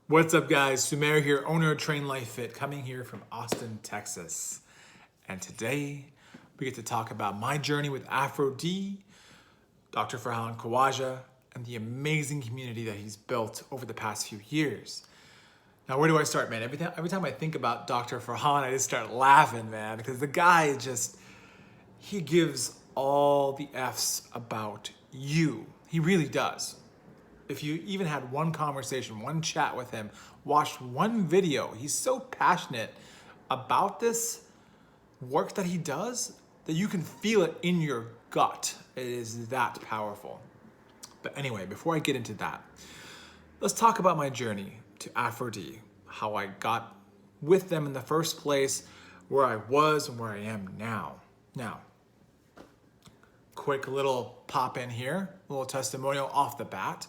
What's up, guys? Sumer here, owner of Train Life Fit, coming here from Austin, Texas. And today we get to talk about my journey with Aphro-D, Dr. Farhan Khawaja, and the amazing community that he's built over the past few years. Now, where do I start, man? Every time I think about Dr. Farhan, I just start laughing, man, because the guy he gives all the F's about you. He really does. If you even had one conversation, one chat with him, watched one video, he's so passionate about this work that he does that you can feel it in your gut. It is that powerful. But anyway, before I get into that, let's talk about my journey to Aphro-D, how I got with them in the first place, where I was and where I am now. Now, quick little pop in here, a little testimonial off the bat.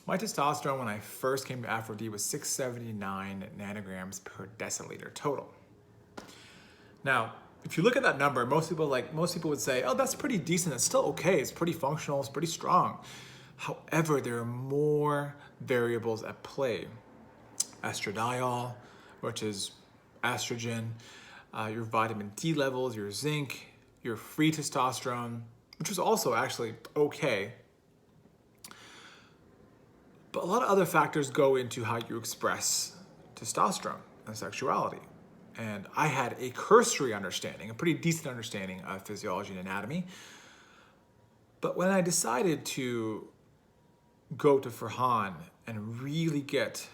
My testosterone when I first came to Aphro-D was 679 nanograms per deciliter total. Now, if you look at that number, most people would say, oh, that's pretty decent. It's still okay. It's pretty functional. It's pretty strong. However, there are more variables at play. Estradiol, which is estrogen, your vitamin D levels, your zinc, your free testosterone, which was also actually okay. But a lot of other factors go into how you express testosterone and sexuality. And I had a cursory understanding, a pretty decent understanding of physiology and anatomy. But when I decided to go to Farhan and really get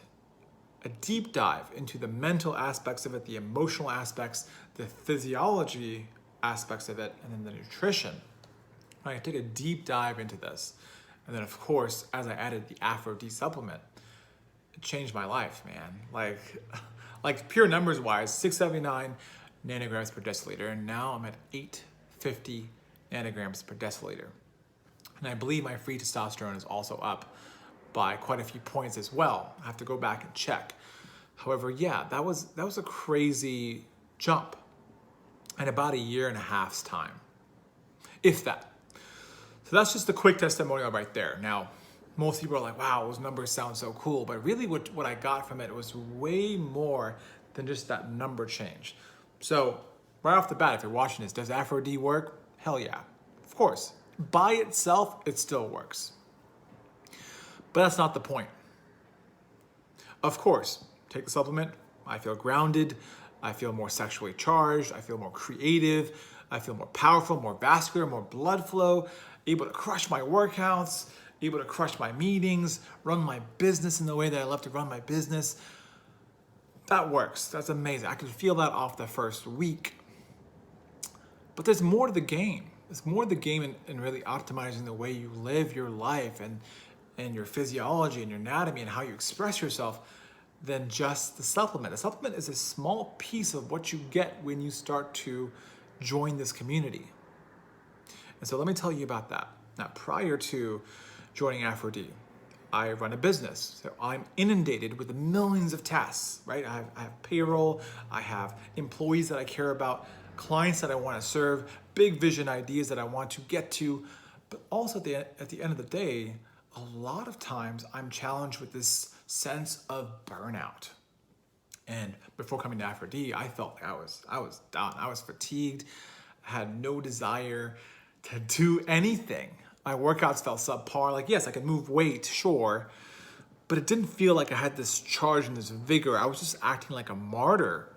a deep dive into the mental aspects of it, the emotional aspects, the physiology aspects of it, and then the nutrition, I took a deep dive into this. And then, of course, as I added the Aphro-D supplement, it changed my life, man. Like pure numbers wise, 679 nanograms per deciliter, and now I'm at 850 nanograms per deciliter. And I believe my free testosterone is also up by quite a few points as well. I have to go back and check. However, yeah, that was a crazy jump in about a year and a half's time, if that. So that's just a quick testimonial right there. Now, most people are like, wow, those numbers sound so cool. But really what I got from it was way more than just that number change. So right off the bat, if you're watching this, does Aphro-D work? Hell yeah, of course. By itself, it still works. But that's not the point. Of course, take the supplement, I feel grounded, I feel more sexually charged, I feel more creative, I feel more powerful, more vascular, more blood flow, able to crush my workouts, able to crush my meetings, run my business in the way that I love to run my business. That works. That's amazing. I can feel that off the first week. But there's more to the game. There's more to the game in really optimizing the way you live your life and your physiology and your anatomy and how you express yourself than just the supplement. The supplement is a small piece of what you get when you start to join this community. And so let me tell you about that. Now, prior to joining Aphro-D, I run a business. So I'm inundated with millions of tasks, right? I have payroll, I have employees that I care about, clients that I want to serve, big vision ideas that I want to get to. But also at the end of the day, a lot of times I'm challenged with this sense of burnout. And before coming to Aphro-D, I felt like I was done. I was fatigued, had no desire to do anything. My workouts felt subpar. Like, yes, I could move weight, sure, but it didn't feel like I had this charge and this vigor. I was just acting like a martyr.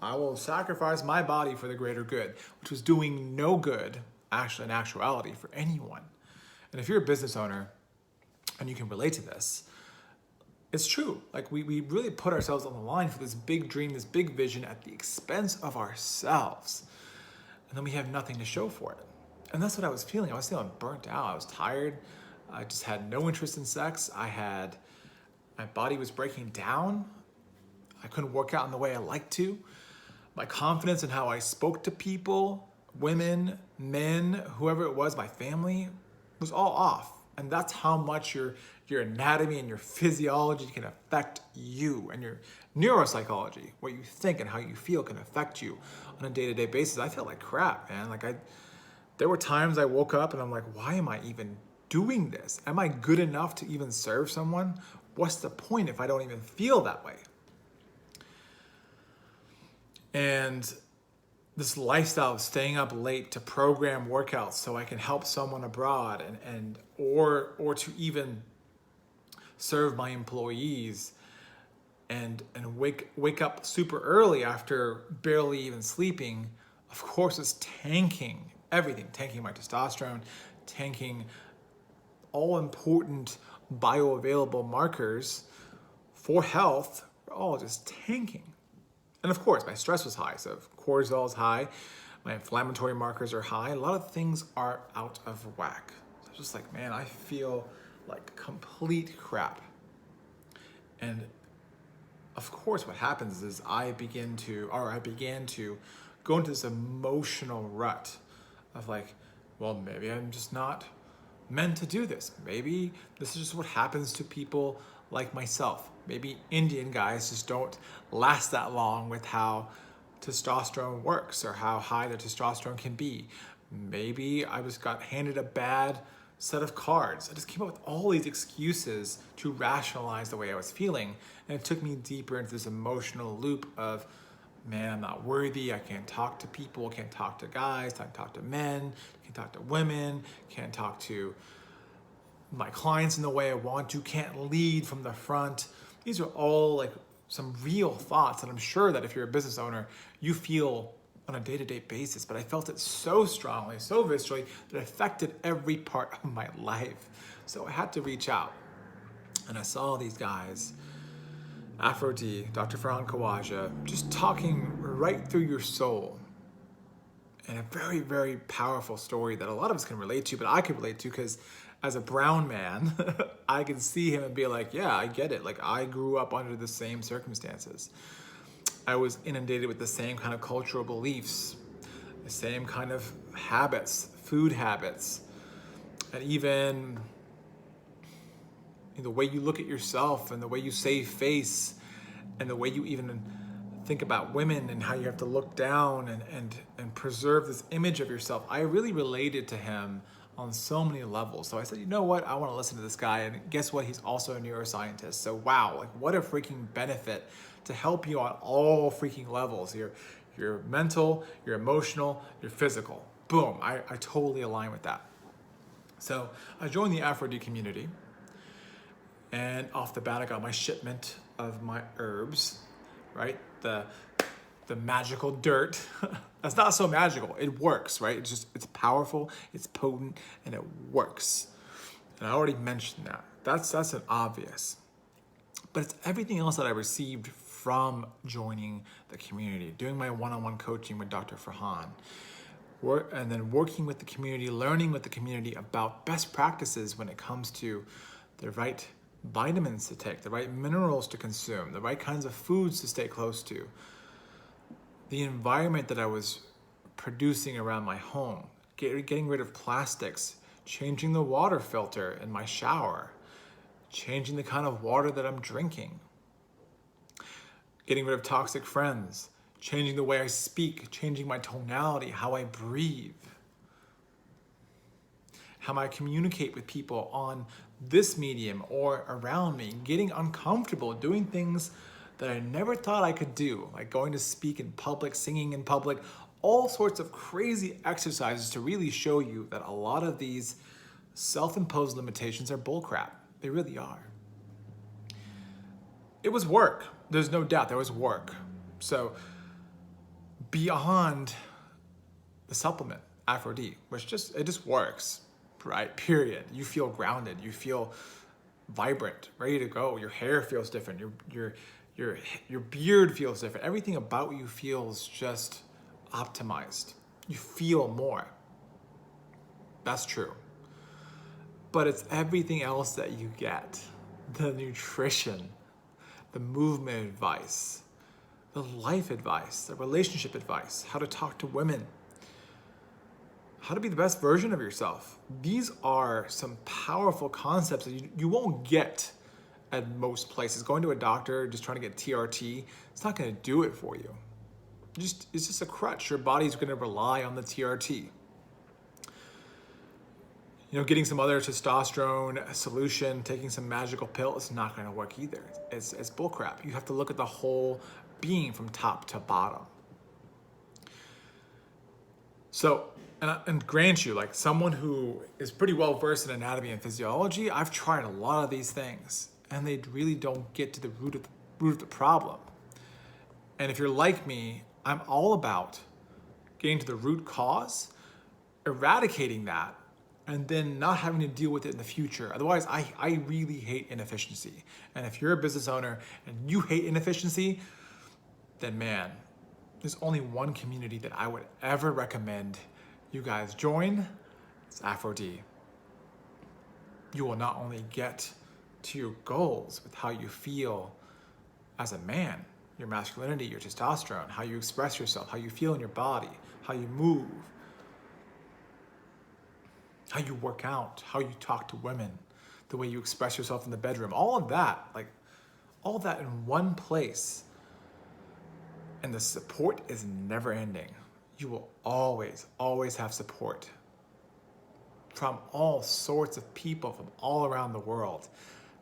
I will sacrifice my body for the greater good, which was doing no good, actually, in actuality, for anyone. And if you're a business owner and you can relate to this, it's true. Like we really put ourselves on the line for this big dream, this big vision at the expense of ourselves. And then we have nothing to show for it. And that's what I was feeling. I was feeling burnt out. I was tired. I just had no interest in sex. My body was breaking down. I couldn't work out in the way I liked to. My confidence in how I spoke to people, women, men, whoever it was, my family, was all off. And that's how much your anatomy and your physiology can affect you, and your neuropsychology, what you think and how you feel, can affect you on a day-to-day basis. I felt like crap, man. There were times I woke up and I'm like, why am I even doing this? Am I good enough to even serve someone? What's the point if I don't even feel that way? And this lifestyle of staying up late to program workouts so I can help someone abroad or to even serve my employees and wake up super early after barely even sleeping, of course it's tanking everything, tanking my testosterone, tanking all important bioavailable markers for health, are all just tanking. And of course, my stress was high, so cortisol is high, my inflammatory markers are high, a lot of things are out of whack. So I was just like, man, I feel like complete crap. And of course, what happens is I began to go into this emotional rut of like, well, maybe I'm just not meant to do this. Maybe this is just what happens to people like myself. Maybe Indian guys just don't last that long with how testosterone works or how high their testosterone can be. Maybe I just got handed a bad set of cards. I just came up with all these excuses to rationalize the way I was feeling. And it took me deeper into this emotional loop of, man, I'm not worthy. I can't talk to people, can't talk to guys, can't talk to men, can't talk to women, can't talk to my clients in the way I want to, can't lead from the front. These are all like some real thoughts. And I'm sure that if you're a business owner, you feel on a day-to-day basis, but I felt it so strongly, so viscerally, that it affected every part of my life. So I had to reach out. And I saw these guys, Aphro-D, Dr. Farhan Khawaja, just talking right through your soul. And a very, very powerful story that a lot of us can relate to, but I can relate to because as a brown man, I can see him and be like, yeah, I get it. Like, I grew up under the same circumstances. I was inundated with the same kind of cultural beliefs, the same kind of habits, food habits, and even the way you look at yourself and the way you save face and the way you even think about women and how you have to look down and preserve this image of yourself. I really related to him on so many levels. So I said, you know what? I want to listen to this guy. And guess what? He's also a neuroscientist. So wow, like what a freaking benefit to help you on all freaking levels. Your mental, your emotional, your physical. Boom, I totally align with that. So I joined the Aphro-D community, and off the bat, I got my shipment of my herbs, right? The magical dirt. That's not so magical. It works, right? It's powerful, it's potent, and it works. And I already mentioned that. That's an obvious. But it's everything else that I received from joining the community, doing my one-on-one coaching with Dr. Farhan, and then working with the community, learning with the community about best practices when it comes to the right vitamins to take, the right minerals to consume, the right kinds of foods to stay close to, the environment that I was producing around my home, getting rid of plastics, changing the water filter in my shower, changing the kind of water that I'm drinking, getting rid of toxic friends, changing the way I speak, changing my tonality, how I breathe, how I communicate with people on this medium or around me, getting uncomfortable, doing things that I never thought I could do, like going to speak in public, singing in public, all sorts of crazy exercises to really show you that a lot of these self-imposed limitations are bullcrap. They really are. It was work. There's no doubt there was work. So beyond the supplement, Aphro-D, which it just works, right? Period. You feel grounded. You feel vibrant, ready to go. Your hair feels different. Your beard feels different. Everything about you feels just optimized. You feel more. That's true. But it's everything else that you get. The nutrition, the movement advice, the life advice, the relationship advice, how to talk to women, how to be the best version of yourself. These are some powerful concepts that you won't get at most places. Going to a doctor, just trying to get TRT, it's not going to do it for you. It's just a crutch. Your body's going to rely on the TRT. Getting some other testosterone solution, taking some magical pill, is not going to work either. It's bullcrap. You have to look at the whole being from top to bottom. So, and grant you, like someone who is pretty well versed in anatomy and physiology, I've tried a lot of these things, and they really don't get to the root of the problem. And if you're like me, I'm all about getting to the root cause, eradicating that, and then not having to deal with it in the future. Otherwise, I really hate inefficiency. And if you're a business owner and you hate inefficiency, then man, there's only one community that I would ever recommend you guys join. It's Aphro-D. You will not only get to your goals with how you feel as a man, your masculinity, your testosterone, how you express yourself, how you feel in your body, how you move, how you work out, how you talk to women, the way you express yourself in the bedroom, all of that in one place. And the support is never ending. You will always, always have support from all sorts of people from all around the world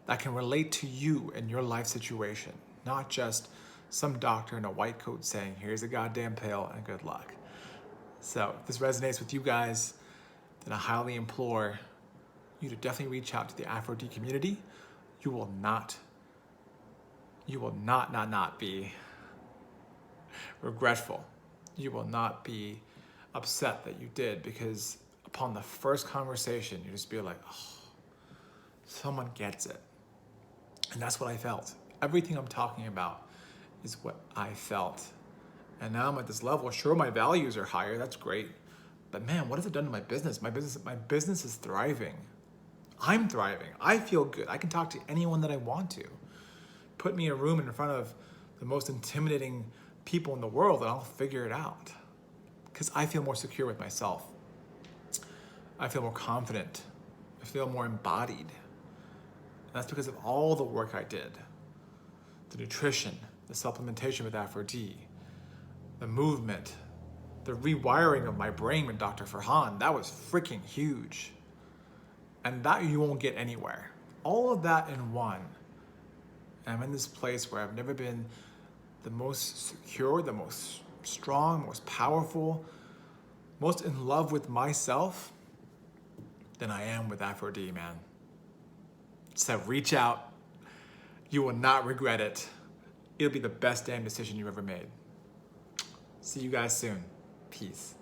that can relate to you and your life situation, not just some doctor in a white coat saying, here's a goddamn pill and good luck. So if this resonates with you guys, then I highly implore you to definitely reach out to the Aphro-D community. You will not be regretful. You will not be upset that you did, because upon the first conversation, you just be like, oh, someone gets it. And that's what I felt. Everything I'm talking about is what I felt. And now I'm at this level. Sure, my values are higher. That's great. But man, what has it done to my business? My business is thriving. I'm thriving. I feel good. I can talk to anyone that I want to. Put me in a room in front of the most intimidating people in the world and I'll figure it out. Because I feel more secure with myself. I feel more confident. I feel more embodied. And that's because of all the work I did. The nutrition, the supplementation with Aphro-D, the movement, the rewiring of my brain with Dr. Farhan, that was freaking huge. And that you won't get anywhere. All of that in one. And I'm in this place where I've never been the most secure, the most strong, most powerful, most in love with myself than I am with Aphro-D, man. So reach out. You will not regret it. It'll be the best damn decision you've ever made. See you guys soon. Peace.